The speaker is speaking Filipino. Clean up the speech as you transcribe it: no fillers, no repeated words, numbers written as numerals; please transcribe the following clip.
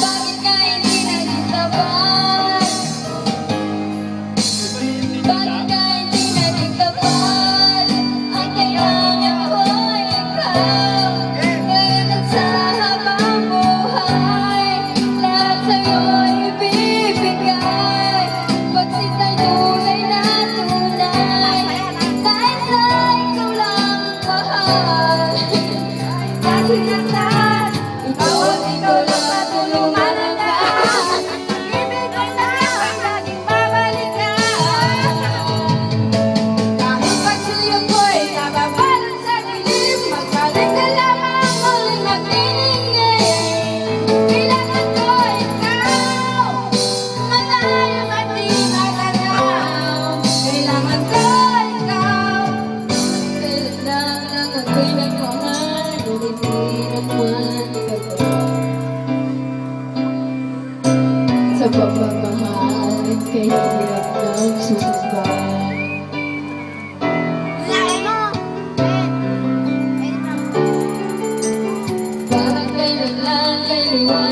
Bakit ka hindi naging tapat? Bakit ka hindi naging tapat? Ang kailangan ko'y ikaw. Ngayon sa habang buhay, lahat sa'yo'y ibibigay. Pagsita'y tunay na tunay, dahil sa ikaw lang mahal. Kasi nasan, ikaw at ikaw lang matulungan ang lahat. Ibig ko na ang laging babalikan. Kahit pagsuyong ko'y nababalot sa dilim, magbalik ka lamang muling magniningning. Kailangan ko ikaw, malayo at di maganaw. Kailangan ko ikaw, kailan lang ako'y nagmahal, ngunit di naman ikaw. Sa pagmamahal, kahirap ng sumbay. Parang kailan lang, kay liwanag